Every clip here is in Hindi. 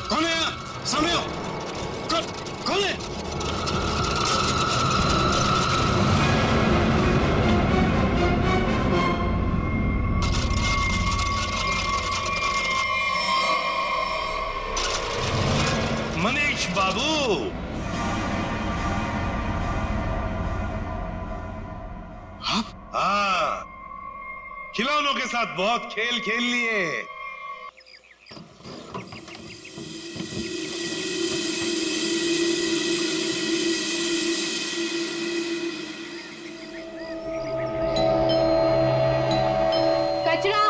कौन है यहाँ? सामने आओ। कौन है? मनीष बाबू, हाँ, खिलौनों के साथ बहुत खेल खेल लिए। कचरा,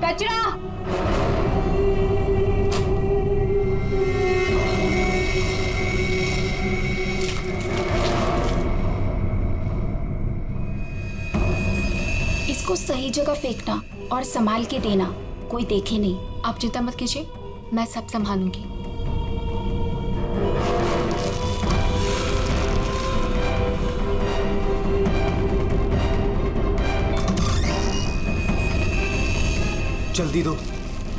कचरा। इसको सही जगह फेंकना और संभाल के देना, कोई देखे नहीं। आप चिंता मत कीजिए, मैं सब संभालूंगी। जल्दी दो।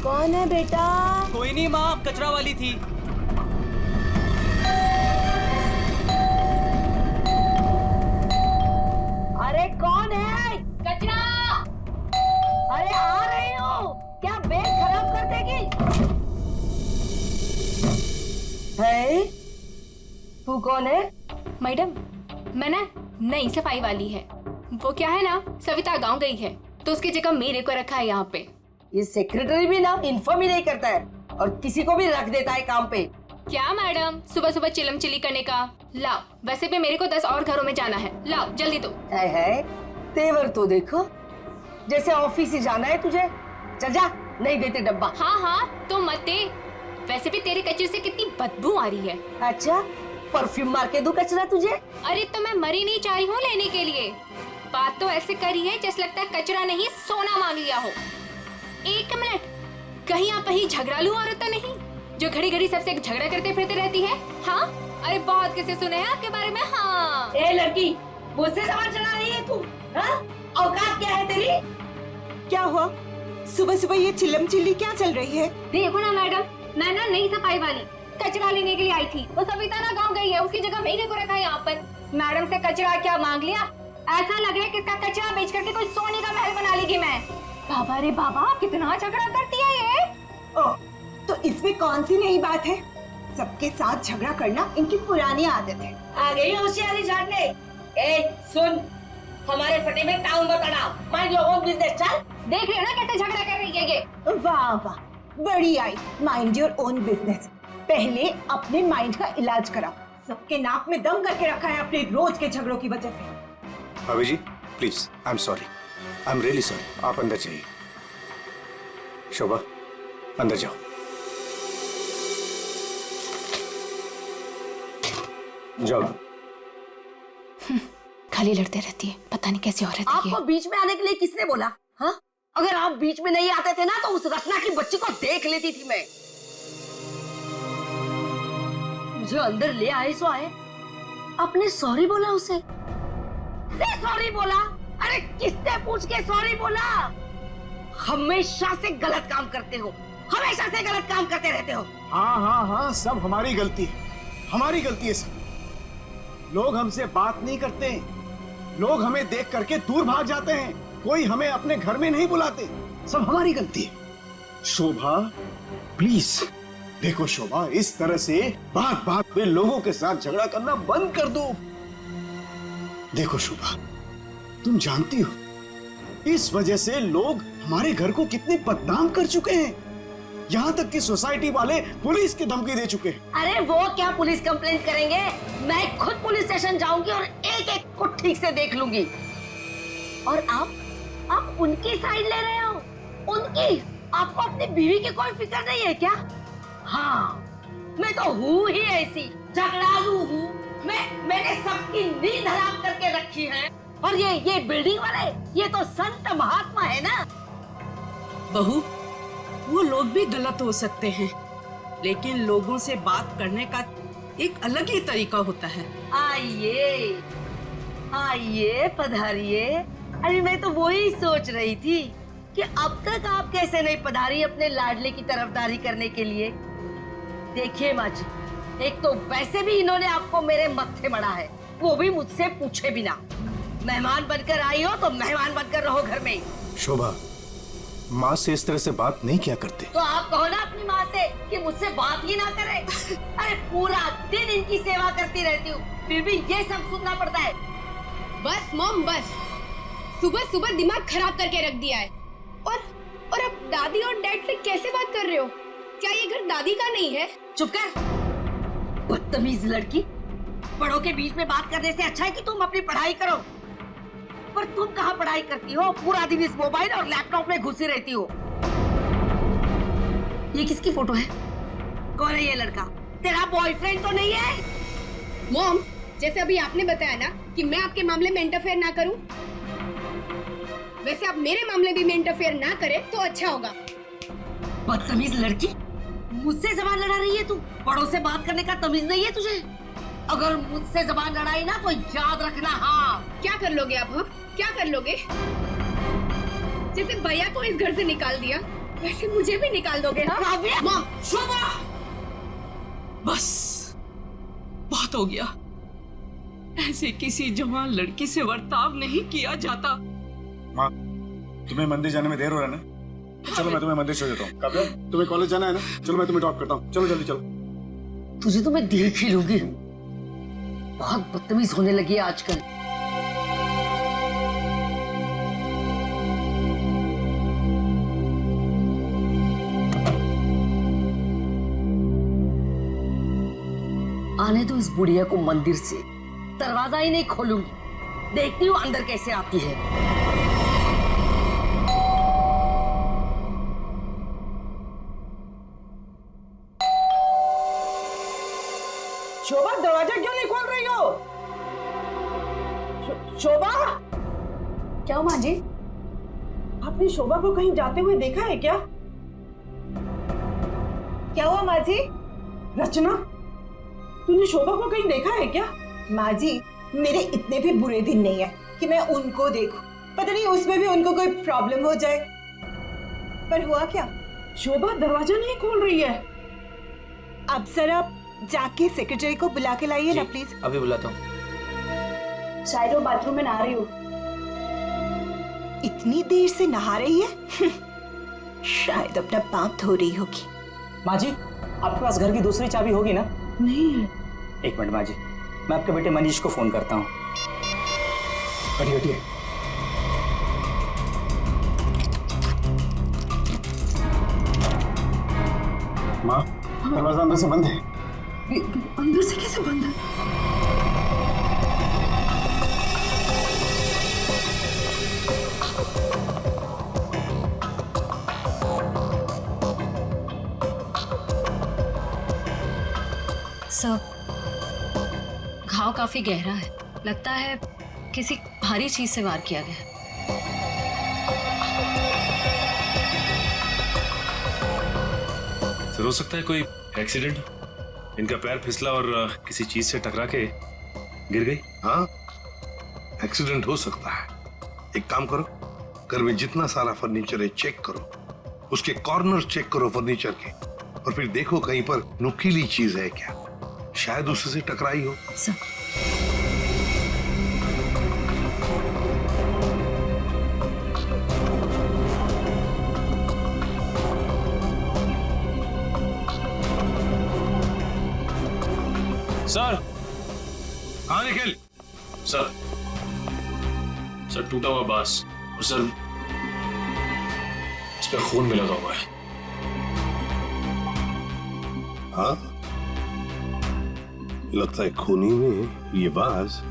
कौन है बेटा? कोई नहीं माँ, कचरा वाली थी। अरे कौन है? कचरा। अरे आ रही हूँ। क्या बैग खराब कर देगी? है? तू कौन है? मैडम, मैं ना नई सफाई वाली है। वो क्या है ना, सविता गांव गई है तो उसकी जगह मेरे को रखा है यहाँ पे। ये सेक्रेटरी भी ना इन्फॉर्म ही नहीं करता है और किसी को भी रख देता है काम पे। क्या मैडम, सुबह सुबह चिलम चिली करने का। लाओ, वैसे भी मेरे को 10 और घरों में जाना है। लाओ जल्दी दो। है तेवर तो देखो, जैसे ऑफिस ही जाना है तुझे। चल जा, नहीं देते डब्बा। हाँ हाँ तो मत दे। वैसे भी तेरे कचरे से कितनी बदबू आ रही है। अच्छा, परफ्यूम मार के दूं कचरा तुझे? अरे तो मैं मरी नहीं चाही हूँ लेने के लिए। बात तो ऐसे करी है जैसे लगता है कचरा नहीं सोना मांग लिया हो। एक मिनट, कहीं आप वही झगड़ालू औरत तो नहीं जो घड़ी घड़ी सबसे झगड़ा करते फिरते रहती है? हाँ, अरे बहुत किसे सुने हैं आपके बारे में। हाँ ए लड़की, मुझसे सवाल चला रही है तू? हाँ? औकात क्या है तेरी? क्या हुआ? सुबह सुबह ये चिल्लम चिल्ली क्या चल रही है? देखो ना मैडम, मैं ना नई सफाई वाली कचरा लेने के लिए आई थी। वो सविता ना गाँव गई है, उसकी जगह मेरे को रखा है यहाँ पर। मैडम से कचरा क्या मांग लिया? ऐसा लग रहा है कि इसका कचरा बेच करके कोई सोने का महल बना लेगी मैं। बाबा रे बाबा, कितना झगड़ा करती है ये। ओह, तो इसमें कौन सी नई बात है? सबके साथ झगड़ा करना इनकी पुरानी आदत है। आ गई होशियारी झाड़ने। ए सुन, हमारे फटे में टाउन मत अड़ाओ। Mind your own business. चल। देख रहे हो ना कैसे झगड़ा कर रही है ये। वाह वाह, बड़ी आई। Mind your own business. पहले अपने माइंड का इलाज कराओ। सबके नाक में दम करके रखा है अपने रोज के झगड़ों की वजह से। भाभी जी please, I am sorry, I am really sorry. आप अंदर जाइए। शोभा, अंदर जाओ। जाओ। खाली लड़ते रहती है, पता नहीं कैसी औरत है ये। आपको बीच में आने के लिए किसने बोला? हाँ, अगर आप बीच में नहीं आते थे ना तो उस रचना की बच्ची को देख लेती थी मैं। मुझे अंदर ले आए सो आए। आपने सॉरी बोला उसे? सॉरी बोला? अरे किससे पूछ के सॉरी बोला? हमेशा से गलत काम करते हो, हमेशा से गलत काम करते रहते हो। हाँ हाँ हाँ, सब हमारी गलती है, हमारी गलती है सब। लोग हमसे बात नहीं करते, लोग हमें देख करके दूर भाग जाते हैं, कोई हमें अपने घर में नहीं बुलाते, सब हमारी गलती है। शोभा प्लीज, देखो शोभा, इस तरह से बात बात में लोगों के साथ झगड़ा करना बंद कर दो। देखो शोभा, तुम जानती हो इस वजह से लोग हमारे घर को कितने बदनाम कर चुके हैं। यहाँ तक कि सोसाइटी वाले पुलिस की धमकी दे चुके हैं। अरे वो क्या पुलिस कंप्लेंट करेंगे, मैं खुद पुलिस स्टेशन जाऊंगी और एक एक को ठीक से देख लूंगी। और आप उनकी साइड ले रहे हो? उनकी? आपको अपनी बीवी की कोई फिक्र नहीं है क्या? हाँ, मैं तो हूँ ही ऐसी, झगड़ालू हूँ। मैंने सबकी नींद हराम करके रखी है। और ये बिल्डिंग वाले, ये तो संत महात्मा है ना। बहू, वो लोग भी गलत हो सकते हैं, लेकिन लोगों से बात करने का एक अलग ही तरीका होता है। आइए आइए, पधारिए। अरे मैं तो वही सोच रही थी, कि अब तक आप कैसे नहीं पधारी अपने लाडले की तरफदारी करने के लिए। देखिए माँ जी, एक तो वैसे भी इन्होंने आपको मेरे मत्थे मड़ा है, वो भी मुझसे पूछे बिना। मेहमान बनकर आई हो तो मेहमान बनकर रहो घर में। शोभा, माँ से इस तरह से बात नहीं किया करते। तो आप कहो ना अपनी माँ से कि मुझसे बात ही ना करे। अरे पूरा दिन इनकी सेवा करती रहती हूँ, फिर भी ये सब सुनना पड़ता है। बस मॉम बस, सुबह सुबह दिमाग खराब करके रख दिया है। और अब दादी और डैड से कैसे बात कर रहे हो? क्या ये घर दादी का नहीं है? चुप कर, बदतमीज लड़की। बड़ों के बीच में बात करने से अच्छा है कि तुम अपनी पढ़ाई करो। पर तुम कहाँ पढ़ाई करती हो? पूरा दिन इस मोबाइल और लैपटॉप में घुसी रहती हो। ये किसकी फोटो है? कौन है ये लड़का? तेरा बॉयफ्रेंड तो नहीं है? मॉम, जैसे अभी आपने बताया ना कि मैं आपके मामले में इंटरफेयर ना करूं, वैसे आप मेरे मामले भी में इंटरफेयर ना करें तो अच्छा होगा। बदतमीज लड़की, मुझसे जबान लड़ा रही है तू? बड़ों से बात करने का तमीज नहीं है तुझे? अगर मुझसे जबान लड़ाई ना तो याद रखना। हाँ, क्या कर लोगे आप? हाँ, क्या कर लोगे? जैसे भैया को इस घर से निकाल दिया, वैसे मुझे भी निकाल दोगे? हाँ? काव्या! माँ, शोभा, बस बहुत हो गया। ऐसे किसी जवान लड़की से बर्ताव नहीं किया जाता। माँ, तुम्हें मंदिर जाने में देर हो रहा है ना? चलो मैं तुम्हें मंदिर छोड़ देता हूँ। काव्या, तुम्हें कॉलेज जाना है ना? चलो मैं तुम्हें ड्रॉप करता हूँ। चलो जल्दी चलो। तुझे तो मैं देख ही लूंगी। बहुत बदतमीज होने लगी है आजकल। आने दो इस बुढ़िया को मंदिर से, दरवाजा ही नहीं खोलूंगी। देखती हूँ अंदर कैसे आती है। शोभा, दरवाजा क्यों नहीं खोल रही हो? शोभा, क्या हुआ माँ जी? आपने शोभा को कहीं जाते हुए देखा है क्या? क्या हुआ माँ जी? रचना, तूने शोभा को कहीं देखा है क्या? माँ जी, मेरे इतने भी बुरे दिन नहीं है कि मैं उनको देखूं। पता नहीं उसमें भी उनको कोई प्रॉब्लम हो जाए। पर हुआ क्या? शोभा दरवाजा नहीं खोल रही है। अब सर आप जाके सेक्रेटरी को बुला के लाइए ना प्लीज। अभी बुलाता हूँ। शायद वो बाथरूम में नहा रही हो। इतनी देर से नहा रही है? शायद अपना पाँव धो रही होगी। माँ जी, आपके पास घर की दूसरी चाबी होगी ना? नहीं है। एक मिनट माँ जी, मैं आपके बेटे मनीष को फोन करता हूँ। हटिए हटिए। माँ, दरवाजा अंदर से बंद है। अंदर से कैसे बंद है? सर, घाव काफी गहरा है, लगता है किसी भारी चीज से वार किया गया। हो सकता है कोई एक्सीडेंट, इनका पैर फिसला और किसी चीज से टकरा के गिर गई। हाँ, एक्सीडेंट हो सकता है। एक काम करो, घर में जितना सारा फर्नीचर है चेक करो, उसके कॉर्नर चेक करो फर्नीचर के, और फिर देखो कहीं पर नुकीली चीज है क्या, शायद उससे टकराई हो। Sir, sir. हाँ निखिल। सर, टूटा हुआ बांस और सर इस पे खून भी लगा हुआ है। हाँ, लगता है खूनी ने ये बाज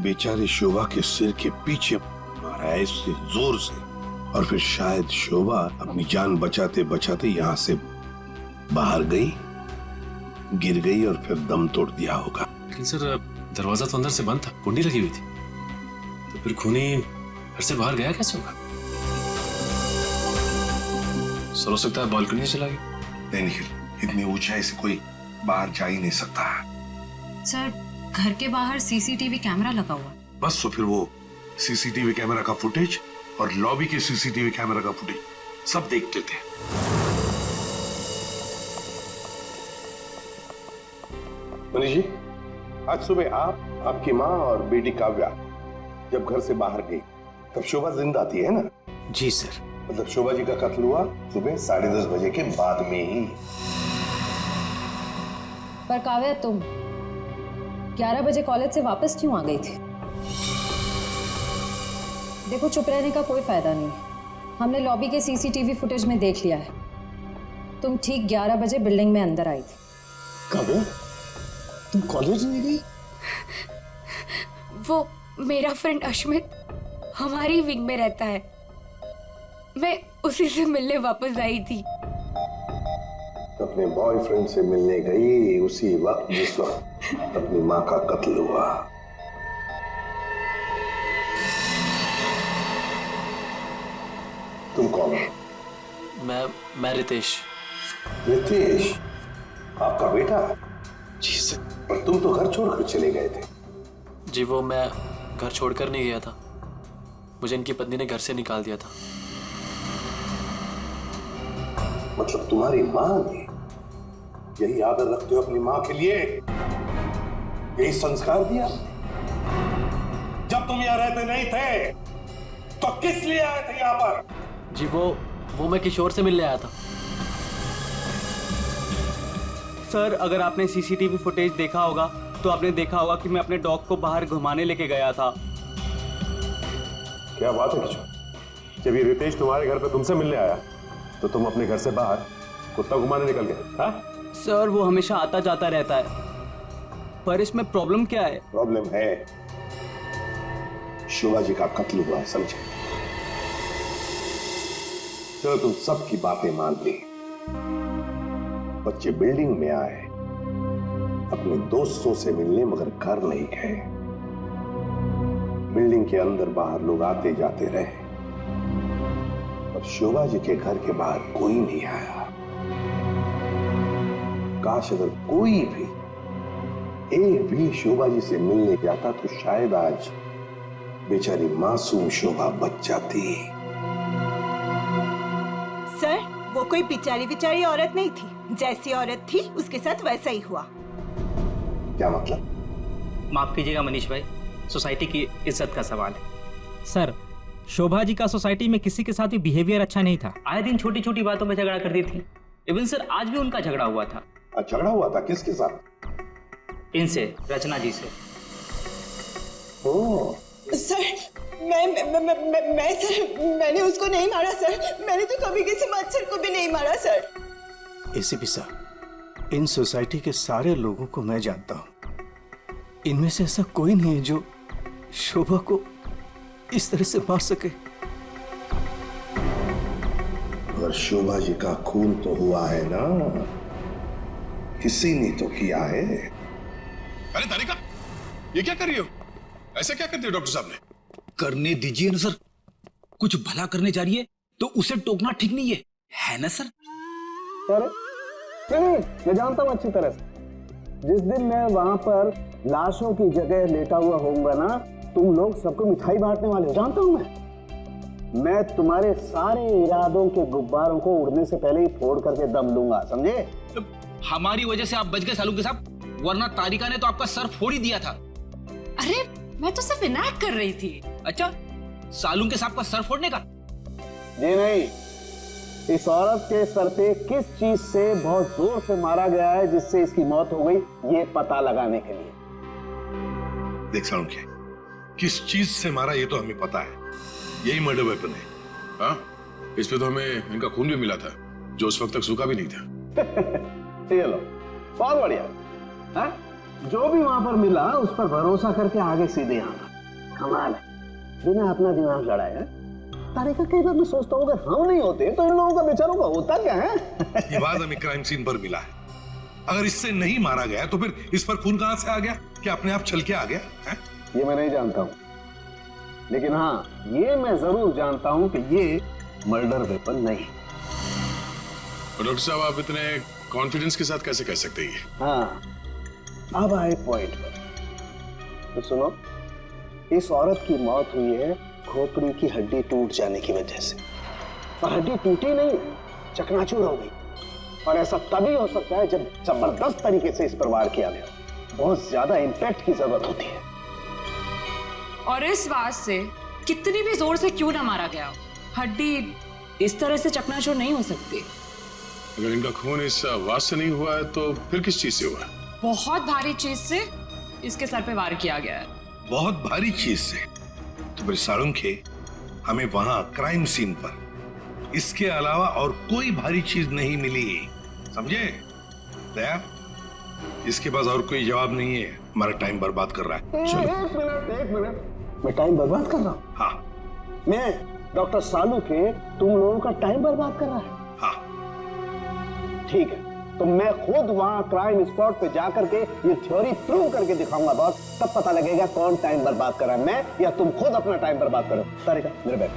बेचारे शोभा के सिर के पीछे मारा है इससे जोर से, और फिर शायद शोभा अपनी जान बचाते बचाते यहाँ से बाहर गई, गिर गई और फिर दम तोड़ दिया होगा। लेकिन सर, दरवाजा तो अंदर से बंद था, कुंडी लगी हुई थी, तो फिर खूनी घर से बाहर गया कैसे होगा? सर, हो सकता है बालकनी से चला गया। नहीं निखिल, इतनी ऊंचाई से कोई बाहर जा ही नहीं सकता। सर, घर के बाहर सीसीटीवी कैमरा लगा हुआ। बस तो फिर वो सीसीटीवी कैमरा का फुटेज और लॉबी के सीसीटीवी कैमरा का फुटेज सब देख लेते हैं। मनीष जी, आज सुबह आप, आपकी माँ और बेटी काव्या जब घर से बाहर गई तब शोभा जिंदा थी, है ना? जी सर। मतलब शोभा जी का कत्ल हुआ सुबह 10:30 बजे के बाद में ही। पर काव्या, तुम 11 बजे कॉलेज से वापस क्यों आ गई थी? देखो, चुप रहने का कोई फायदा नहीं। हमने लॉबी के सीसीटीवी फुटेज में देख लिया है, तुम ठीक 11 बजे बिल्डिंग में अंदर आई थी। काव्या, तुम कॉलेज नहीं गई? वो मेरा फ्रेंड अश्मित हमारी विंग में रहता है, मैं उसी से मिलने वापस आई थी। अपने बॉयफ्रेंड से मिलने गई उसी वक्त जिस वक्त अपनी माँ का कत्ल हुआ। तुम कौन हो? मैं रितेश। रितेश, आपका बेटा? जी सर। पर तुम तो घर छोड़कर चले गए थे। जी, वो मैं घर छोड़कर नहीं गया था, मुझे इनकी पत्नी ने घर से निकाल दिया था। मतलब तुम्हारी माँ ने यही आदर रखते हो अपनी माँ के लिए, यही संस्कार दिया? जब तुम यहाँ रहते नहीं थे तो किस लिए आए थे यहाँ पर? जी, वो मैं किशोर से मिलने आया था। सर, अगर आपने सीसीटीवी फुटेज देखा होगा तो आपने देखा होगा कि मैं अपने डॉग को बाहर घुमाने लेके गया था। क्या बात है किशोर, जब ये रितेश तुम्हारे घर पे तुमसे मिलने आया तो तुम अपने घर से बाहर कुत्ता घुमाने निकल गए? हाँ सर, वो हमेशा आता जाता रहता है, पर इसमें प्रॉब्लम क्या है? प्रॉब्लम है शोभा जी का कत्ल हुआ है, समझे? चलो, तुम सबकी बातें मान ली। बच्चे बिल्डिंग में आए अपने दोस्तों से मिलने, मगर घर नहीं गए। बिल्डिंग के अंदर बाहर लोग आते जाते रहे, पर शोभा जी के घर के बाहर कोई नहीं आया। काश अगर कोई भी, एक भी शोभा जी से मिलने जाता तो शायद आज बेचारी मासूम शोभा बच जाती। सर, वो कोई बेचारी औरत नहीं थी, जैसी औरत थी उसके साथ वैसा ही हुआ। क्या मतलब? माफ कीजिएगा मनीष भाई, सोसाइटी की इज्जत का सवाल है। सर, शोभा जी का सोसाइटी में किसी के साथ भी बिहेवियर अच्छा नहीं था। आए दिन छोटी छोटी बातों में झगड़ा करती थी। इवन सर, आज भी उनका झगड़ा हुआ था। झगड़ा हुआ था? किसके साथ? इनसे, रचना जी से। ओह सर, मैंने उसको नहीं मारा सर, मैंने तो कभी किसी मच्छर को भी नहीं मारा सर। एसीपी साहब, इन सोसाइटी के सारे लोगों को मैं जानता हूं, इनमें से ऐसा कोई नहीं है जो शोभा को इस तरह से मार सके। और शोभा जी का खून तो हुआ है ना, किसी ने तो किया है। अरे तारिका, ये क्या कर रही हो? ऐसा क्या कर दिया डॉक्टर साहब ने? करने दीजिए ना सर, कुछ भला करने जा रही है तो उसे टोकना ठीक नहीं है ना सर? नहीं, मैं जानता हूं अच्छी तरह से। जिस दिन मैं वहां पर लाशों की जगह लेटा हुआ होऊंगा ना, तुम लोग सबको मिठाई बांटने वाले हो, जानता हूं मैं तुम्हारे सारे इरादों के गुब्बारों को उड़ने से पहले ही फोड़ करके दम लूंगा, समझे? हमारी वजह से आप बच गए सालू के साहब, वरना तारिका ने तो आपका सर फोड़ ही दिया था। अरे मैं तो सिर्फ इनायत कर रही थी। अच्छा, सालू के साहब का सर फोड़ने का? जी नहीं, इस औरत के सर पे किस चीज से बहुत जोर से मारा गया है जिससे इसकी मौत हो गई, ये पता लगाने के लिए। देख सालुंखे, किस चीज से मारा ये तो हमें पता है, यही मर्डर वेपन है। हाँ, इस पे तो हमें इनका खून भी मिला था जो उस वक्त तक सूखा भी नहीं था। चलो, बहुत बढ़िया। हाँ? जो भी वहां पर मिला उस पर भरोसा करके आगे सीधे आना, कमाल है, बिना अपना दिमाग लड़ाया। तारिका, कई बार मैं सोचता हूँ अगर हम नहीं होते तो इन लोगों का बेचारों का होता क्या है? ये वाज हमें क्राइम सीन पर मिला है। अगर इससे नहीं मारा गया तो फिर इस पर खून कहां से आ गया? क्या अपने आप छल के आ गया है? ये मैं नहीं जानता हूँ, लेकिन हाँ, ये मैं जरूर जानता हूँ कि ये मर्डर वेपन नहीं। डॉक्टर साहब, आप इतने कॉन्फिडेंस के साथ कैसे कह सकते हैं? हाँ, अब आए पॉइंट पर। तो सुनो, इस औरत की मौत हुई है खोपड़ी की हड्डी टूट जाने की वजह से। पर हड्डी टूटी नहीं, चकनाचूर हो गई। और ऐसा तभी हो सकता है जब जबरदस्त तरीके से इस पर वार किया गया। बहुत ज्यादा इंपैक्ट की जरूरत होती है। और इस वार से कितनी भी जोर से क्यों ना मारा गया, हड्डी इस तरह से चकनाचूर नहीं हो सकती। अगर इनका खून इस वार से नहीं हुआ है तो फिर किस चीज से हुआ है? बहुत भारी चीज से इसके सर पे वार किया गया है। बहुत भारी चीज से? तो मेरे साळुंखे, हमें वहां क्राइम सीन पर इसके अलावा और कोई भारी चीज नहीं मिली, समझे? दया, इसके पास और कोई जवाब नहीं है, हमारा टाइम बर्बाद कर रहा है। चलो। एक मिनट, मैं टाइम बर्बाद कर रहा हूँ? हाँ। मैं डॉक्टर साळुंखे तुम लोगों का टाइम बर्बाद कर रहा है? हाँ। ठीक है, तो मैं खुद वहां क्राइम स्पॉट पे जाकर के ये थ्योरी प्रूव करके दिखाऊंगा बॉस। तब पता लगेगा कौन टाइम बर्बाद कर रहा है, मैं या तुम खुद अपना टाइम बर्बाद करो। तारिका, मेरे बैग।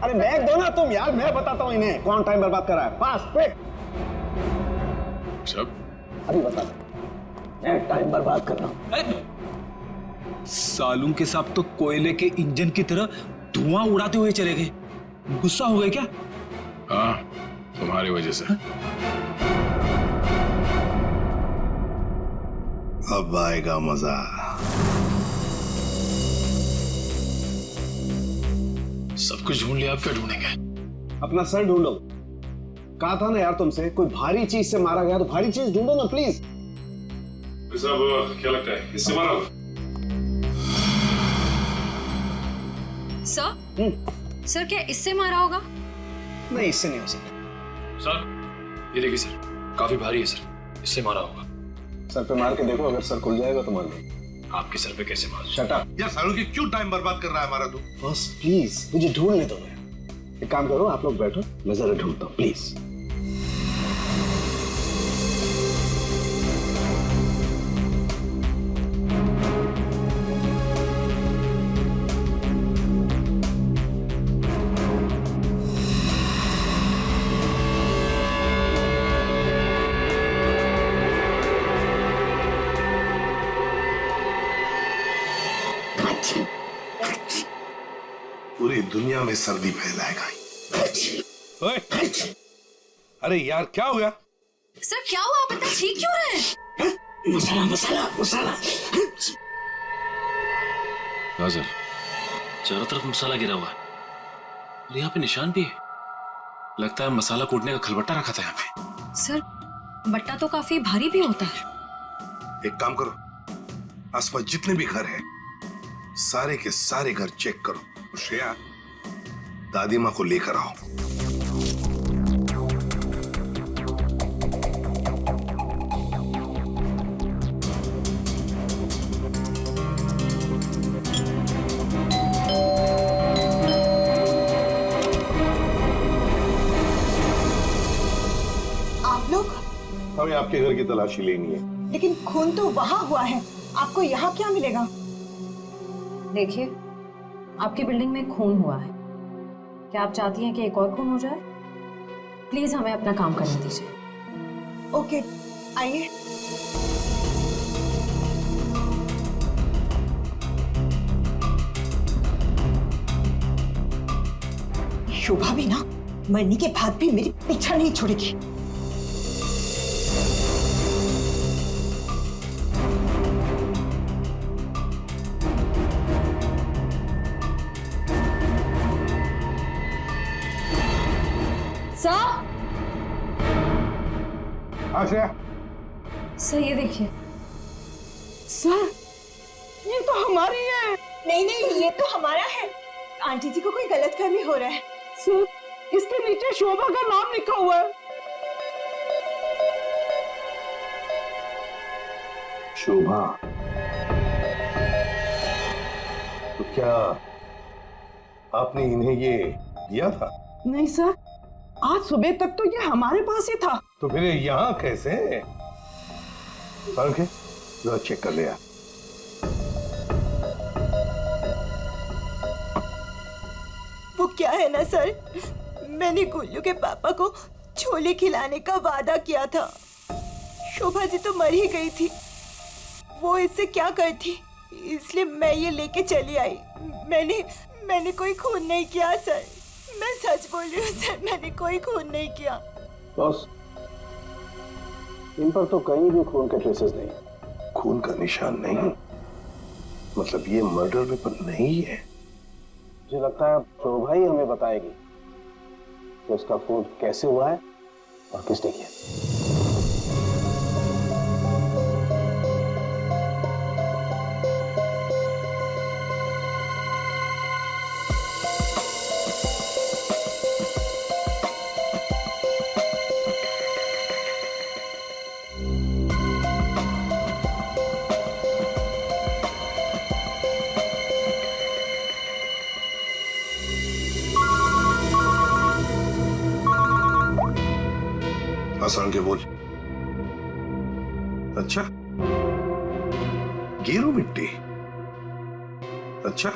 अरे बैग दो ना तुम यार, मैं बताता हूँ इन्हें कौन टाइम बर्बाद कर रहा है। Fast quick. सब अभी बता दो, मैं टाइम बर्बाद कर रहा हूँ। सालू के साथ तो कोयले के इंजन की तरह धुआं उड़ाते हुए चले गए। गुस्सा हो गए क्या? हाँ, तुम्हारी वजह से। अब आएगा मजा। सब कुछ ढूंढ लिया, आप क्या ढूंढेंगे? अपना सर ढूंढो। कहा था ना यार तुमसे, कोई भारी चीज से मारा गया तो भारी चीज ढूंढो ना प्लीज। साहब, क्या लगता है इससे मारा होगा? सर क्या इससे मारा होगा? नहीं, इससे नहीं हो सकता। सर ये देखिए सर, काफी भारी है सर, इससे मारा होगा। सर पे मार के देखो, अगर सर खुल जाएगा तो मान लो। आपके सर पे कैसे मार? Shut up. यार सालू की क्यों टाइम बर्बाद कर रहा है हमारा तू? बस प्लीज मुझे ढूंढने दो। एक काम करो, आप लोग बैठो, मैं जरा ढूंढता हूँ प्लीज। पूरी दुनिया में सर्दी फैलाएगा। ओए, अरे यार क्या हो गया? सर क्या हुआ, आप इतना ठीक क्यों रहे? मसाला मसाला मसाला। हाँ सर, चारों तरफ मसाला गिरा हुआ है और यहाँ पे निशान भी है। लगता है मसाला कूटने का खलबट्टा रखा था यहाँ पे। सर बट्टा तो काफी भारी भी होता है। एक काम करो, आसपास जितने भी घर हैं, सारे के सारे घर चेक करो। श्रेया, दादी माँ को लेकर आओ। आप लोग? हमें आपके घर की तलाशी लेनी है। लेकिन खून तो वहां हुआ है, आपको यहाँ क्या मिलेगा? देखिए, आपकी बिल्डिंग में खून हुआ है। क्या आप चाहती हैं कि एक और खून हो जाए? प्लीज हमें अपना काम करने दीजिए। ओके, आइए। शोभा भी ना मरने के बाद भी मेरी पीछा नहीं छोड़ेगी। सर ये देखिए। सर ये तो हमारी है। नहीं नहीं, ये तो हमारा है। आंटी जी को कोई गलतफहमी हो रहा है। सर इसके नीचे शोभा का नाम लिखा हुआ है। शोभा? तो क्या आपने इन्हें ये दिया था? नहीं सर, आज सुबह तक तो ये हमारे पास ही था। तो फिर यहाँ कैसे? जरा चेक कर लिया। वो क्या है ना सर, मैंने गुल्लू के पापा को छोले खिलाने का वादा किया था। शोभा जी तो मर ही गई थी, वो इससे क्या करती, इसलिए मैं ये लेके चली आई। मैंने कोई खून नहीं किया सर, मैं सच बोल रही हूँ सर, मैंने कोई खून नहीं किया। बॉस, इन पर तो कहीं भी खून के ट्रेसेस नहीं, खून का निशान नहीं, मतलब ये मर्डर वेपन नहीं है। मुझे लगता है शोभा ही हमें बताएगी कि उसका खून कैसे हुआ है और किसने किया। आसान के बोल। अच्छा, गेरू मिट्टी, अच्छा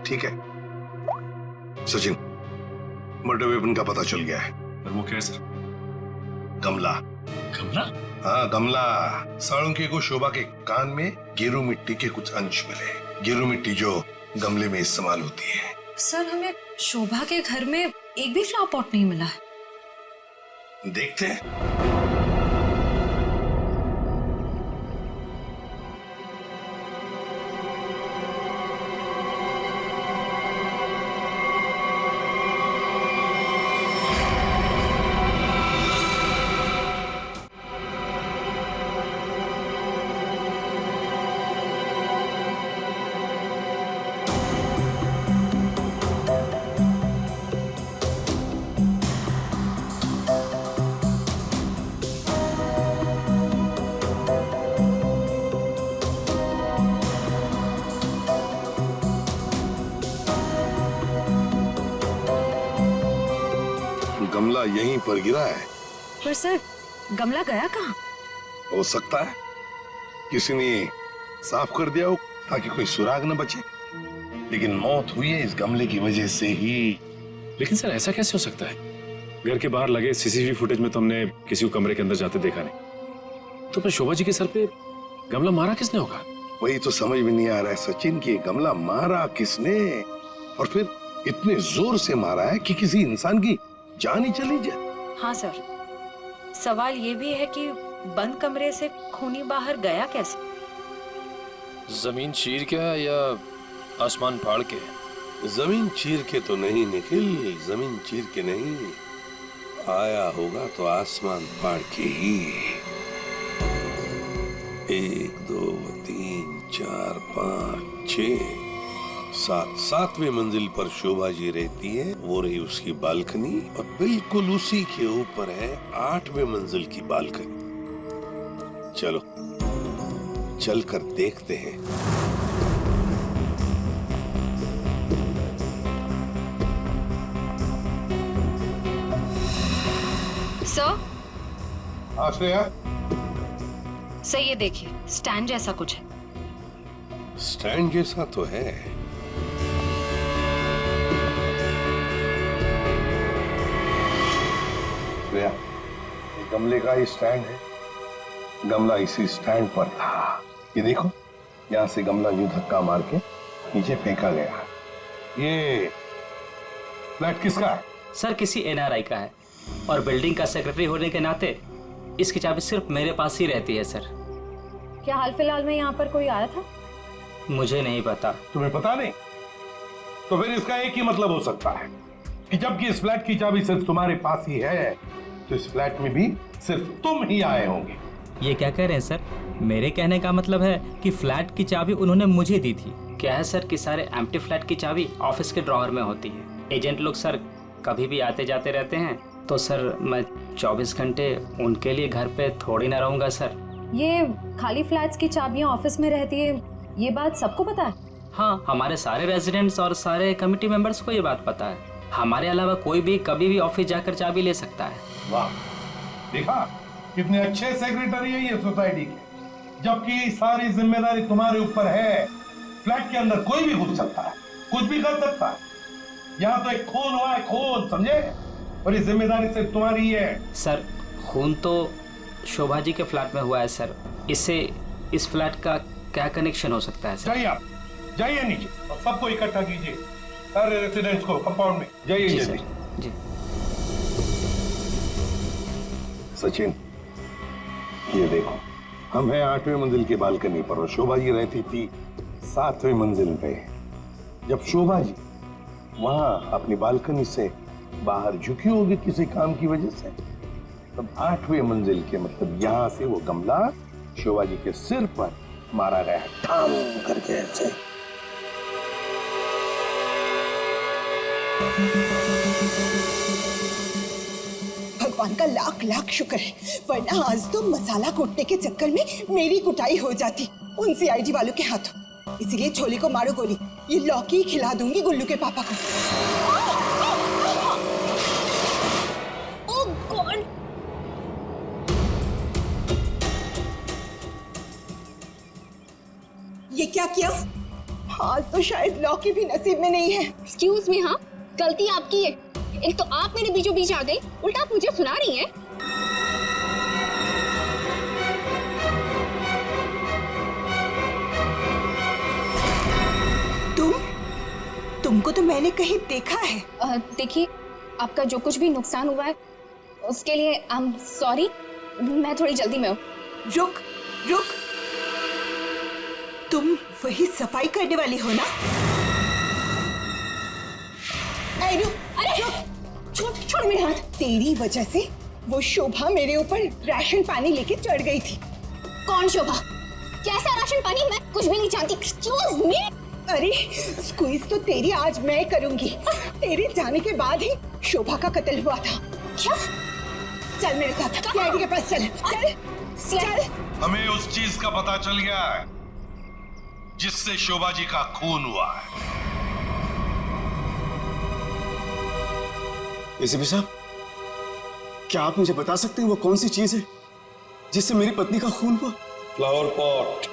ठीक है। सचिन, मर्डर वेपन का पता चल गया है। और वो क्या है सर? गमला। गमला? हाँ गमला। साळुंके को शोभा के कान में गेरू मिट्टी के कुछ अंश मिले, गेरू मिट्टी जो गमले में इस्तेमाल होती है। सर, हमें शोभा के घर में एक भी फ्लावर पॉट नहीं मिला है। देखते हैं। गमला यहीं पर गिरा है। पर सर, गमला गया कहाँ? हो सकता है किसी ने साफ कर दिया हो ताकि कोई सुराग न बचे, लेकिन मौत हुई है इस गमले की वजह से ही। लेकिन सर ऐसा कैसे हो सकता है? घर के बाहर लगे सीसीटीवी फुटेज में तो हमने किसी को कमरे के अंदर जाते देखा नहीं। तो फिर शोभा जी के सर पे गमला मारा किसने होगा? वही तो समझ में नहीं आ रहा है सचिन कि गमला मारा किसने, और फिर इतने जोर से मारा है कि किसी इंसान की जान ही चली जाए। हाँ सर, सवाल ये भी है कि बंद कमरे से खूनी बाहर गया कैसे? जमीन चीर के या आसमान फाड़ के? जमीन चीर के तो नहीं निखिल, जमीन चीर के नहीं, आया होगा तो आसमान फाड़ के ही। 1 2 3 4 5 6 7वीं मंजिल पर शोभा जी रहती है, वो रही उसकी बालकनी, और बिल्कुल उसी के ऊपर है 8वें मंजिल की बालकनी। चलो चलकर देखते हैं। सर, आश्रया, सर ये देखिए, स्टैंड जैसा कुछ है। स्टैंड जैसा तो है। गमले का ही स्टैंड है, गमला इसी स्टैंड पर था। ये देखो, यहाँ से गमला यूं धक्का मार के नीचे फेंका गया। ये फ्लैट किसका है? सर किसी एनआरआई का है, और बिल्डिंग का सेक्रेटरी होने के नाते इसकी चाबी सिर्फ मेरे पास ही रहती है सर। क्या हाल फिलहाल में यहाँ पर कोई आया था? मुझे नहीं पता। तुम्हें पता नहीं? तो फिर इसका एक ही मतलब हो सकता है कि जबकि इस फ्लैट की चाबी सिर्फ तुम्हारे पास ही है, तो इस फ्लैट में भी सिर्फ तुम ही आए होंगे। ये क्या कह रहे हैं सर? मेरे कहने का मतलब है कि फ्लैट की चाबी उन्होंने मुझे दी थी। क्या है सर कि सारे एम्प्टी फ्लैट की चाबी ऑफिस के ड्रॉअर में होती है। एजेंट लोग सर कभी भी आते जाते रहते हैं, तो सर मैं 24 घंटे उनके लिए घर पे थोड़ी ना रहूंगा सर। ये खाली फ्लैट्स की चाबियां ऑफिस में रहती है, ये बात सबको पता है? हाँ, हमारे सारे रेजिडेंट्स और सारे कमिटी मेंबर्स को ये बात पता है। हमारे अलावा कोई भी कभी भी ऑफिस जाकर चाबी ले सकता है। वाह, देखा कितने अच्छे सेक्रेटरी है ये सोसाइटी के, जबकि सारी जिम्मेदारी तुम्हारे ऊपर है। फ्लैट के अंदर कोई भी घुस सकता है, कुछ भी कर सकता है। यहाँ तो एक खून हुआ है, खून, समझे? और ये जिम्मेदारी सिर्फ तुम्हारी है। सर खून तो शोभा जी के फ्लैट में हुआ है सर, इससे इस फ्लैट का क्या कनेक्शन हो सकता है सर? जाइए आप, जाइए नीचे और सबको इकट्ठा कीजिए। सारे रेसिडेंट्स को कंपाउंड में जाइए जल्दी। जी सचिन, ये देखो, हम हैं 8वें मंजिल की बालकनी पर और शोभा जी रहती थी 7वें मंजिल पे। जब शोभा जी वहां अपनी बालकनी से बाहर झुकी होगी किसी काम की वजह से, तब 8वें मंजिल के मतलब यहां से वो गमला शोभा जी के सिर पर मारा गया, ठाम करके ऐसे। भगवान का लाख लाख शुक्र है, वरना आज तो मसाला कूटने के चक्कर में मेरी कुटाई हो जाती उन सीआईडी वालों के हाथों। इसीलिए छोले को मारो गोली, ये लौकी खिला दूंगी गुल्लू के पापा को। ओह गॉड! ये क्या किया? आज तो शायद लौकी भी नसीब में नहीं है। एक्सक्यूज मी, हाँ गलती आपकी है। एक तो आप मेरे बीचों बीच आ गई, उल्टा आप मुझे सुना रही हैं। तुमको तो मैंने कहीं देखा है। देखिए, आपका जो कुछ भी नुकसान हुआ है उसके लिए आई एम सॉरी। मैं थोड़ी जल्दी में हूँ। रुक रुक, तुम वही सफाई करने वाली हो ना? अरे छोड़ मेरे हाथ। तेरी वजह से वो शोभा मेरे ऊपर राशन पानी लेके चढ़ गई थी। कौन शोभा? कैसा राशन पानी? मैं कुछ भी नहीं जानती। Excuse me. अरे स्क्वीज तो तेरी आज मैं करूंगी। तेरे जाने के बाद ही शोभा का कत्ल हुआ था। क्या? चल मेरे साथ सीआईडी के पास चल। चल हमें उस चीज का पता चल गया है जिससे शोभा जी का खून हुआ है। एसीपी साहब, क्या आप मुझे बता सकते हैं वो कौन सी चीज है जिससे मेरी पत्नी का खून हुआ? Flower pot.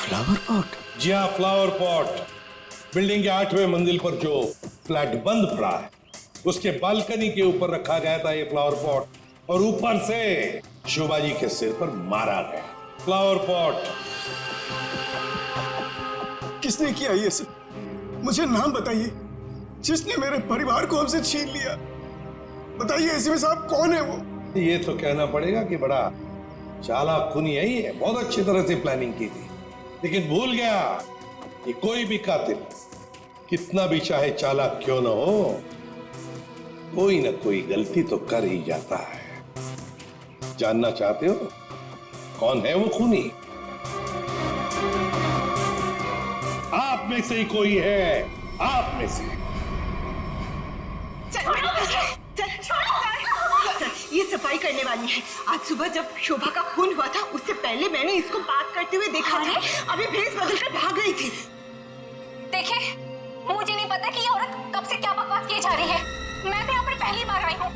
Flower pot? जी हाँ, फ्लावर पॉट। बिल्डिंग के 8वें मंजिल पर जो फ्लैट बंद पड़ा है उसके बालकनी के ऊपर रखा गया था ये फ्लावर पॉट और ऊपर से शोभा जी के सिर पर मारा गया। फ्लावर पॉट किसने किया ये सब? मुझे नाम बताइए जिसने मेरे परिवार को हमसे छीन लिया। बताइए एसीपी साहब, कौन है वो? ये तो कहना पड़ेगा कि बड़ा चालाक खूनी है ये, बहुत अच्छी तरह से प्लानिंग की थी, लेकिन भूल गया कि कोई भी कातिल कितना भी चाहे चालाक क्यों ना हो, कोई ना कोई गलती तो कर ही जाता है। जानना चाहते हो कौन है वो खूनी? आप में से ही कोई है, आप में से। ये सफाई करने वाली है। आज सुबह जब शोभा का खून हुआ था उससे पहले मैंने इसको बात करते हुए देखा था। अभी भेस बदलकर भाग गई थी। देखिए, मुझे नहीं पता कि ये औरत कब से क्या बकवास की जा रही है। मैं तो यहाँ पर पहली बार आई हूँ।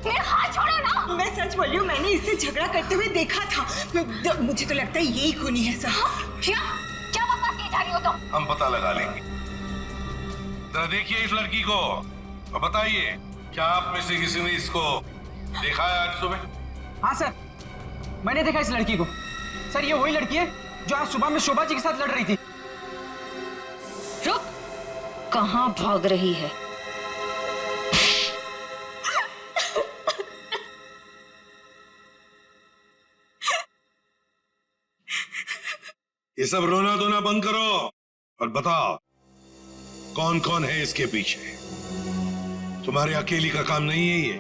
मेरा हाथ छोड़ो ना। मैं सच बोल रही हूँ, मैंने इससे झगड़ा करते हुए देखा था। मुझे तो लगता है यही खूनी है सर। क्या बकवास की जा रही हो तुम? हम पता लगा लेंगे। जरा देखिए इस लड़की को और बताइए, क्या आप में से किसी ने इसको देखा है आज सुबह? हाँ सर, मैंने देखा इस लड़की को। सर, ये वही लड़की है जो आज सुबह में शोभा जी के साथ लड़ रही थी। रुक, कहाँ भाग रही है? ये सब रोना धोना बंद करो और बताओ कौन कौन है इसके पीछे। तुम्हारे अकेली का काम नहीं है ये,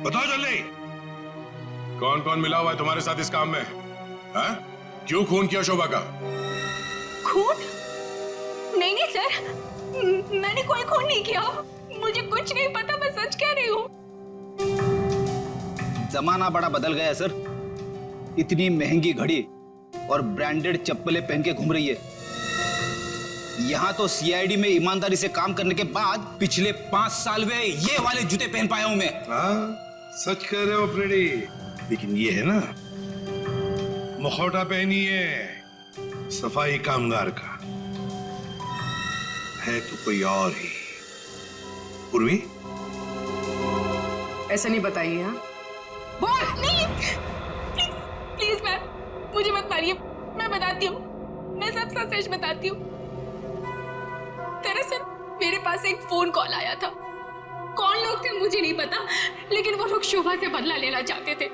बताओ जल्दी। कौन कौन मिला हुआ है तुम्हारे साथ इस काम में? हाँ? क्यों खून किया शोभा का? खून? नहीं सर, मैंने कोई खून नहीं किया। मुझे कुछ नहीं पता, मैं सच कह रही हूँ। जमाना बड़ा बदल गया है सर। इतनी महंगी घड़ी और ब्रांडेड चप्पलें पहन के घूम रही है। यहाँ तो सीआईडी में ईमानदारी से काम करने के बाद पिछले 5 साल में ये वाले जूते पहन पाया हूं मैं। हाँ, सच कह रहे हो फ्रेडी। लेकिन ये है ना, मुखौटा पहनी है सफाई कामगार का, है तो कोई और ही। पूर्वी, ऐसा नहीं बताइए। हाँ, बोल नहीं। प्लीज मैम, मुझे मत मारिए। मैं बताती हूँ, मैं सब सच बताती हूँ। मेरे पास एक फोन कॉल आया था। कौन लोग थे मुझे नहीं पता, लेकिन वो लोग शोभा से बदला लेना चाहते थे।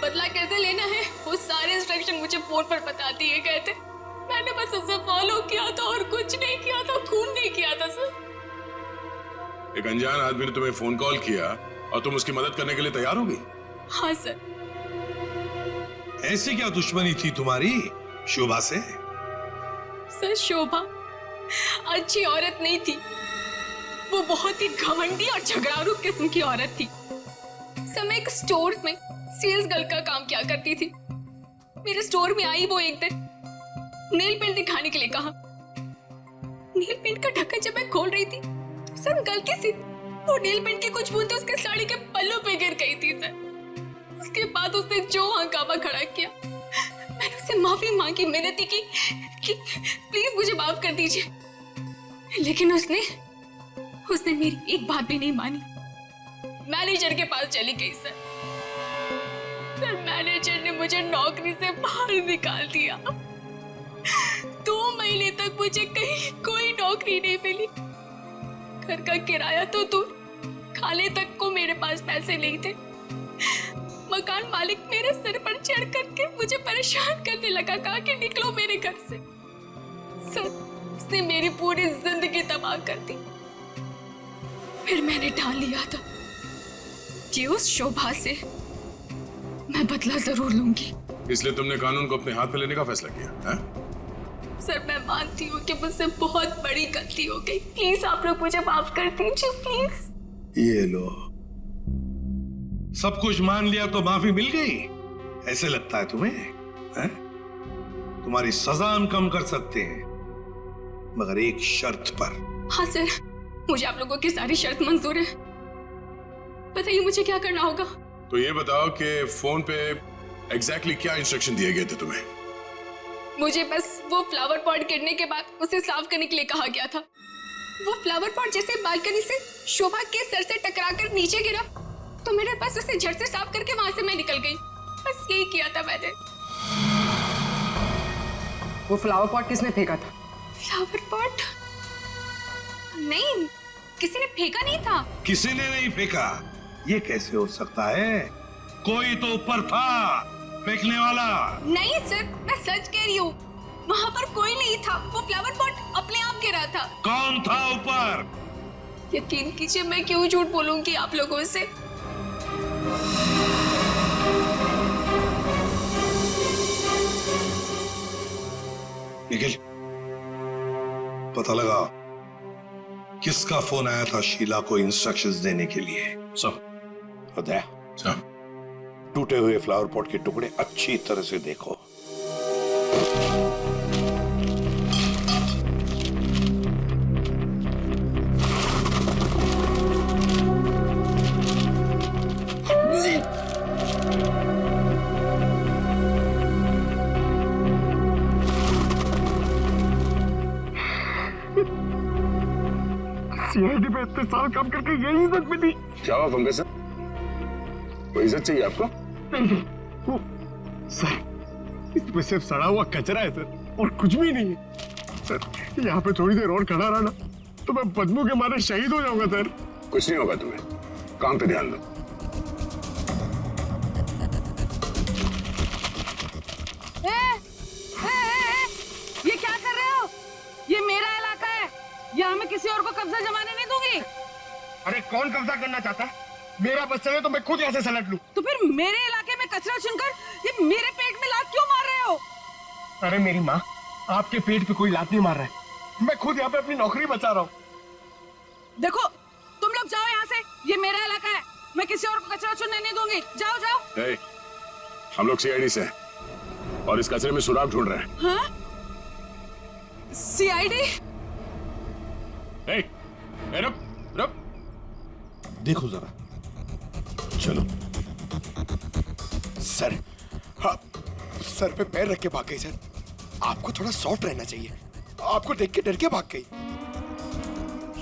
बदला कैसे लेना है वो सारे इंस्ट्रक्शन मुझे फोन पर बता दिए गए थे। मैंने बस उसे फॉलो किया था और कुछ नहीं किया था, खून नहीं किया था सर। एक अनजान आदमी ने तुम्हें फोन कॉल किया और तुम उसकी मदद करने के लिए तैयार हो गई? हाँ सर। ऐसी क्या दुश्मनी थी तुम्हारी शोभा से? सर शोभा अच्छी औरत नहीं थी, वो बहुत ही घमंडी और झगड़ालू किस्म की औरत थी। सर मैं एक स्टोर में सेल्स गर्ल का काम किया करती थी। मेरे स्टोर में आई वो एक दिन, नेल पेंट दिखाने के लिए कहा। नेल पेंट का ढक्कन जब मैं खोल रही थी तो सर गलती से वो नेल पेंट की कुछ बूंदें उसके साड़ी के पल्लू पे गिर गई थी सर। उसके बाद उसने जो हंगामा खड़ा किया, मैंने उससे माफी मांगी, मिन्नती की कि प्लीज मुझे माफ कर दीजिए, लेकिन उसने मेरी एक बात भी नहीं मानी। मैनेजर के पास चली गई सर। मैनेजर ने मुझे नौकरी से बाहर निकाल दिया। 2 महीने तक मुझे कहीं कोई नौकरी नहीं मिली। घर का किराया तो दूर, खाने तक को मेरे पास पैसे नहीं थे। मकान मालिक मेरे सिर पर चढ़ करके मुझे परेशान करने लगा, कहा कि निकलो मेरे घर से। सर उसने मेरी पूरी जिंदगी तबाह कर दी। फिर मैंने ठान लिया था कि उस शोभा से मैं बदला जरूर लूंगी। इसलिए तुमने कानून को अपने हाथ में लेने का फैसला किया है? सर मैं मानती हूँ कि मुझसे बहुत बड़ी गलती हो गई। प्लीज आप लोग मुझे माफ कर दीजिए प्लीज। ये लो, सब कुछ मान लिया तो माफी मिल गई? ऐसे लगता है तुम्हें? है? तुम्हारी सजा हम कम कर सकते हैं, मगर एक शर्त पर। हाँ सर, मुझे आप लोगों की सारी शर्त मंजूर है। बताइए मुझे क्या करना होगा? तो ये बताओ कि फोन पे एग्जैक्टली क्या इंस्ट्रक्शन दिए गए थे तुम्हें? मुझे बस वो फ्लावर पॉट गिरने के बाद उसे साफ करने के लिए कहा गया था। वो फ्लावर पॉट जैसे बालकनी से शोभा के सर से टकराकर नीचे गिरा तो मेरे पास उसे झट से साफ करके वहां से मैं निकल गई। बस यही किया था मैंने। वो फ्लावर पॉट किसने फेंका था? Flower pot? नहीं, किसी ने फेंका नहीं था। किसी ने नहीं फेंका? ये कैसे हो सकता है? कोई तो ऊपर था फेंकने वाला। नहीं सर, मैं सच कह रही हूँ, वहाँ पर कोई नहीं था। वो फ्लावर पॉट अपने आप गिरा था। कौन था ऊपर? यकीन कीजिए, मैं क्यों झूठ बोलूंगी आप लोगों से। निखिल, पता लगा किसका फोन आया था शीला को इंस्ट्रक्शंस देने के लिए? सब टूटे हुए फ्लावर पॉट के टुकड़े अच्छी तरह से देखो। सीआईडी में इतने साल काम करके यही इज्जत मिली। क्या हुआ पंकज सर? कोई इज्जत चाहिए आपको? नहीं, वो सर इसमें सिर्फ सड़ा हुआ कचरा है सर, और कुछ भी नहीं है सर। यहाँ पे थोड़ी देर और खड़ा रहा ना तो मैं बदबू के मारे शहीद हो जाऊंगा सर। कुछ नहीं होगा तुम्हें, काम पे ध्यान दो। ये क्या कर रहे हो? ये मेरा इलाका है, यहाँ मैं किसी और को कब्जा जमाने नहीं दूंगी। अरे कौन कब्जा करना चाहता है? मेरा बस चले तो मैं खुद यहाँ से सलट लूं। तो फिर मेरे इलाके में कचरा चुनकर ये मेरे पेट में लात क्यों मार रहे हो? अरे मेरी माँ, आपके पेट पे कोई लात नहीं मार रहा है, मैं खुद यहाँ पे अपनी नौकरी बचा रहा हूँ। देखो तुम लोग जाओ यहाँ से, ये मेरा इलाका है, मैं किसी और को कचरा चुनने नहीं दूंगी। जाओ जाओ। हम लोग सीआईडी से हैं और इस कचरे में सुराग ढूंढ रहे हैं। हाँ? सीआईडी? रुक रुक, देखो जरा, चलो। सर, हाँ, सर पे पैर रख के भाग गई सर। आपको थोड़ा सॉफ्ट रहना चाहिए, आपको देख के डर के भाग गई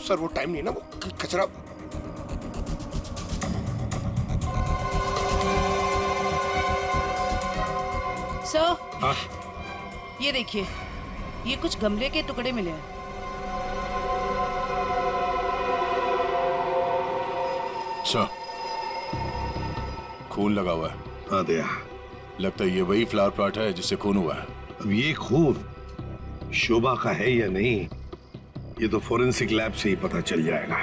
सर। वो टाइम नहीं ना, वो कचरा। सर, हाँ? ये देखिए, ये कुछ गमले के टुकड़े मिले हैं। अच्छा, खून लगा हुआ है। हाँ दया, लगता है ये वही फ्लावर प्लॉट है जिससे खून हुआ है। अब ये खून शोभा का है या नहीं, ये तो फोरेंसिक लैब से ही पता चल जाएगा।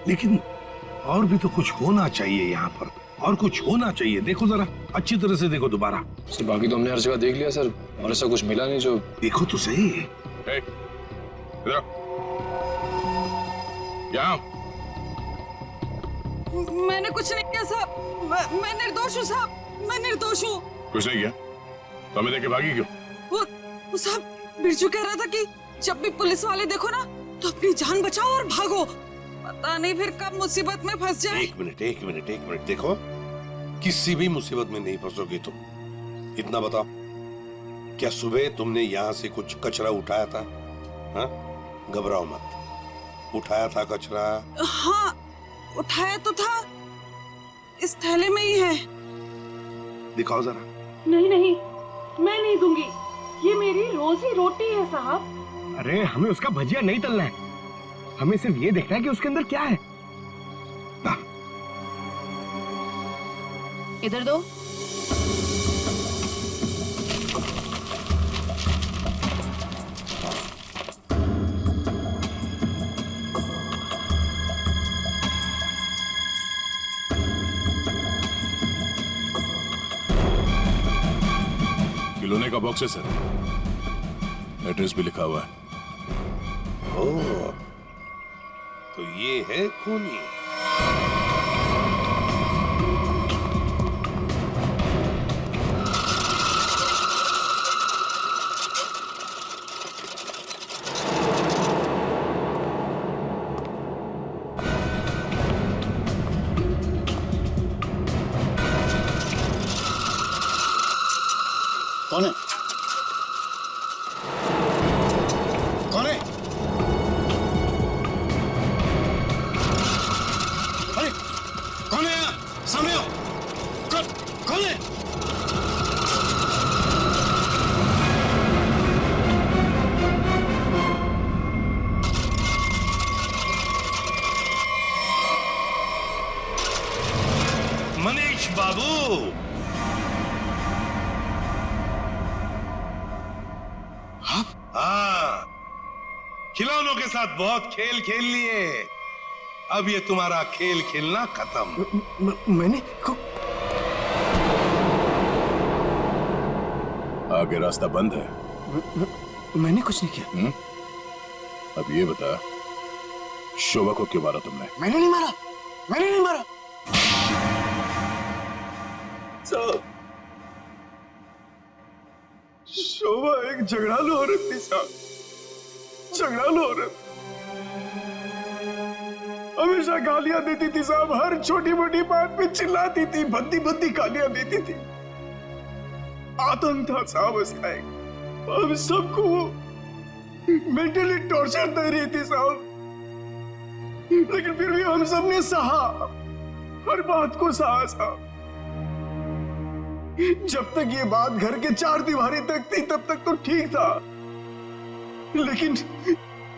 लेकिन और भी तो कुछ होना चाहिए यहाँ पर, और कुछ होना चाहिए। देखो जरा अच्छी तरह से देखो दोबारा। सर बाकी तो हमने हर जगह देख लिया सर, और ऐसा कुछ मिला नहीं। जो देखो तो सही। यहाँ मैंने कुछ नहीं किया साहब, मैं निर्दोष हूँ साहब, मैं निर्दोष हूँ। कुछ नहीं किया तो हमें देख के भागी क्यों? वो साहब बिरजू कह रहा था कि जब भी पुलिस वाले देखो ना तो अपनी जान बचाओ और भागो, पता नहीं फिर कब मुसीबत में फंस जाए। एक मिनट देखो, किसी भी मुसीबत में नहीं फंसोगे तुम। इतना बताओ, क्या सुबह तुमने यहाँ से कुछ कचरा उठाया था? हाँ, घबराओ मत, उठाया था कचरा? हाँ उठाया तो था, इस थैले में ही है। दिखाओ जरा। नहीं, मैं नहीं दूंगी, ये मेरी रोजी रोटी है साहब। अरे हमें उसका भजिया नहीं तलना है, हमें सिर्फ ये देखना है कि उसके अंदर क्या है। इधर दो। खिलौने का बॉक्स है सर, एड्रेस भी लिखा हुआ है। ओह, तो ये है खूनी। कौन है? कौन है? अरे कौन है यहाँ? सामने आओ। कौन है? मनीष बाबू, हाँ, खिलौनों के साथ बहुत खेल खेल लिए, अब ये तुम्हारा खेल खेलना खत्म। मैंने आगे रास्ता बंद है। मैंने कुछ नहीं किया। अब ये बता, शोभा को क्यों मारा तुमने? मैंने नहीं मारा। शोभा एक झगड़ालू औरत थी साहब, झगड़ालू औरत। हमेशा गालियां देती थी साहब, हर छोटी मोटी बात पे चिल्लाती थी, भद्दी गालियां देती थी। आतंक था साहब उसका एक। हम सबको वो मेंटली टॉर्चर दे रही थी साहब, लेकिन फिर भी हम सबने सहा, हर बात को सहा साहब। जब तक ये बात घर के चार दीवारी तक थी तब तक तो ठीक था, लेकिन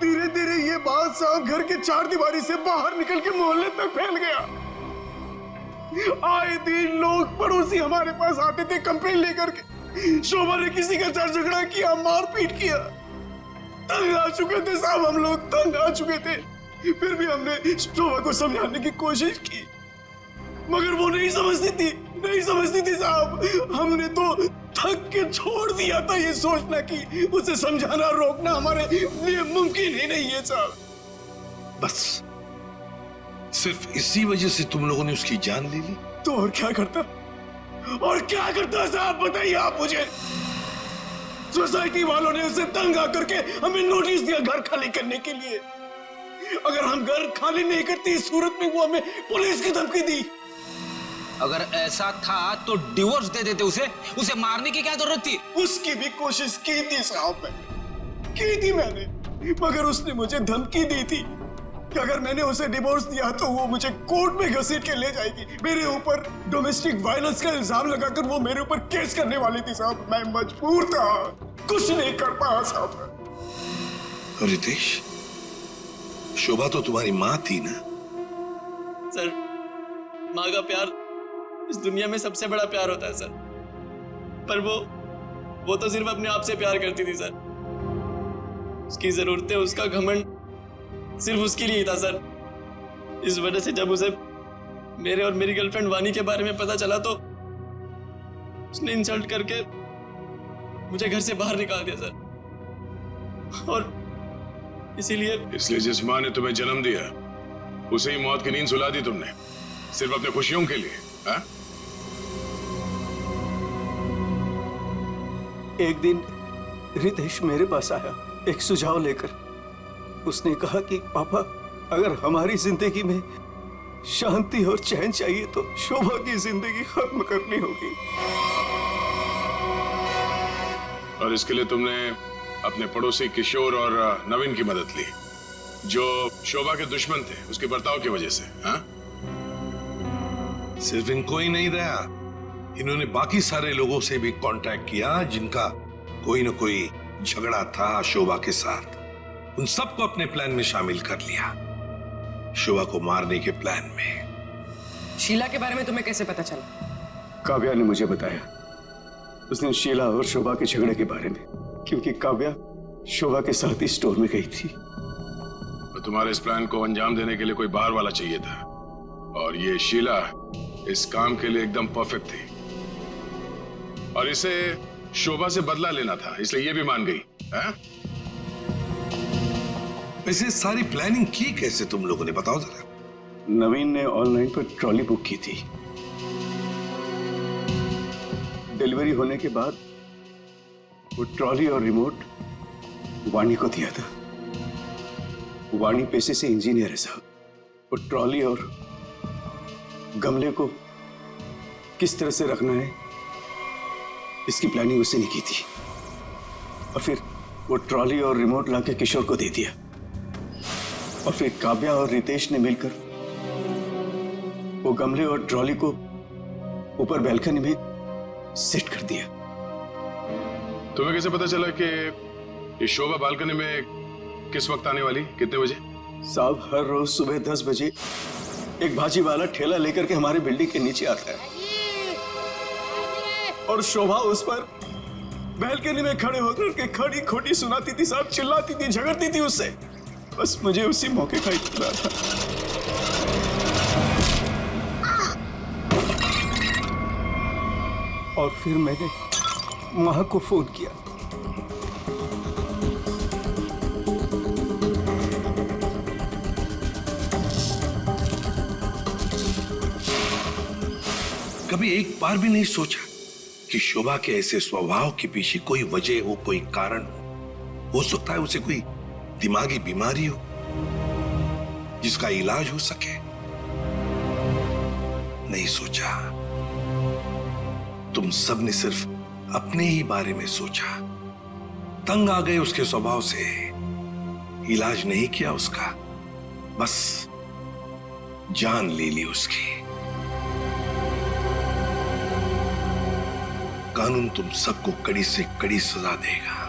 धीरे धीरे ये बात साहब घर के चार दीवारी से बाहर निकल के मोहल्ले तक फैल गया। आए दिन लोग पड़ोसी हमारे पास आते थे कंप्लेन लेकर के, शोभा ने किसी का झगड़ा किया, मारपीट किया। तंग आ चुके थे साहब, हम लोग तंग आ चुके थे। फिर भी हमने शोभा को समझाने की कोशिश की, मगर वो नहीं समझती थी साहब। हमने तो थक के छोड़ दिया था ये सोचना कि उसे समझाना रोकना हमारे लिए मुमकिन ही नहीं है साहब। बस सिर्फ इसी वजह से तुम लोगों ने उसकी जान ले ली? तो और क्या करता साहब, बताइए आप मुझे। सोसाइटी वालों ने उसे तंग आकर के हमें नोटिस दिया घर खाली करने के लिए। अगर हम घर खाली नहीं करते इस सूरत में वो हमें पुलिस की धमकी दी। अगर ऐसा था तो डिवोर्स दे देते उसे मारने की क्या जरूरत थी? उसकी भी कोशिश की थी साहब, मैंने, मगर उसने मुझे धमकी दी थी कि अगर मैंने उसे डिवोर्स दिया तो वो मुझे कोर्ट में घसीट के ले जाएगी। मेरे ऊपर डोमेस्टिक वायलेंस का इल्जाम लगाकर वो मेरे ऊपर केस करने वाली थी साहब। मैं मजबूर था, कुछ नहीं कर पाया साहब। रितेश, शोभा तो तुम्हारी माँ थी ना? सर, माँ का प्यार इस दुनिया में सबसे बड़ा प्यार होता है सर। पर वो तो सिर्फ अपने आप से प्यार करती थी सर। उसकी जरूरतें, उसका घमंड सिर्फ उसके लिए ही था सर। इस वजह से जब उसे मेरे और मेरी गर्लफ्रेंड वानी के बारे में पता चला तो उसने इंसल्ट करके मुझे घर से बाहर निकाल दिया सर। और इसलिए जिस माँ ने तुम्हें जन्म दिया उसे ही मौत की नींद सुला दी तुमने, सिर्फ अपने खुशियों के लिए। हा? एक दिन रितेश मेरे पास आया एक सुझाव लेकर। उसने कहा कि पापा, अगर हमारी जिंदगी में शांति और चैन चाहिए तो शोभा की जिंदगी खत्म करनी होगी। और इसके लिए तुमने अपने पड़ोसी किशोर और नवीन की मदद ली, जो शोभा के दुश्मन थे उसके बर्ताव की वजह से। हाँ? सिर्फ इनको ही नहीं दया, इन्होंने बाकी सारे लोगों से भी कांटेक्ट किया जिनका कोई न कोई झगड़ा था शोभा के साथ। उन सबको अपने प्लान में शामिल कर लिया, शोभा को मारने के प्लान में। शीला के बारे में तुम्हें कैसे पता चला? काव्या ने मुझे बताया। उसने शीला और शोभा के झगड़े के बारे में, क्योंकि काव्या शोभा के साथ ही स्टोर में गई थी। तो तुम्हारे इस प्लान को अंजाम देने के लिए कोई बाहर वाला चाहिए था, और ये शीला इस काम के लिए एकदम परफेक्ट थी। और इसे शोभा से बदला लेना था, इसलिए ये भी मान गई। हाँ? वैसे सारी प्लानिंग की कैसे तुम लोगों ने, बताओ जरा। नवीन ने ऑनलाइन पर ट्रॉली बुक की थी। डिलीवरी होने के बाद वो ट्रॉली और रिमोट वाणी को दिया था। वाणी पेशे से इंजीनियर है साहब। वो ट्रॉली और गमले को किस तरह से रखना है इसकी प्लानिंग उसने नहीं की थी। और फिर वो ट्रॉली और रिमोट लाके किशोर को दे दिया। और फिर काव्या और रितेश ने मिलकर वो गमले और ट्रॉली को ऊपर बैल्कनी में सेट कर दिया। तुम्हें कैसे पता चला कि ये शोभा बालकनी में किस वक्त आने वाली, कितने बजे? साहब, हर रोज सुबह 10 बजे एक भाजी वाला ठेला लेकर के हमारे बिल्डिंग के नीचे आता है, और शोभा उस पर बैल्कनी में खड़े होकर के खड़ी खोटी सुनाती थी साहब, चिल्लाती थी, झगड़ती थी उससे। बस मुझे उसी मौके का इंतजार था। और फिर मैंने मां को फोन किया। कभी एक बार भी नहीं सोचा कि शोभा के ऐसे स्वभाव के पीछे कोई वजह हो, कोई कारण हो सकता है उसे कोई दिमागी बीमारी हो जिसका इलाज हो सके। नहीं सोचा। तुम सब ने सिर्फ अपने ही बारे में सोचा, तंग आ गए उसके स्वभाव से, इलाज नहीं किया उसका, बस जान ले ली उसकी। कानून तुम सबको कड़ी से कड़ी सजा देगा।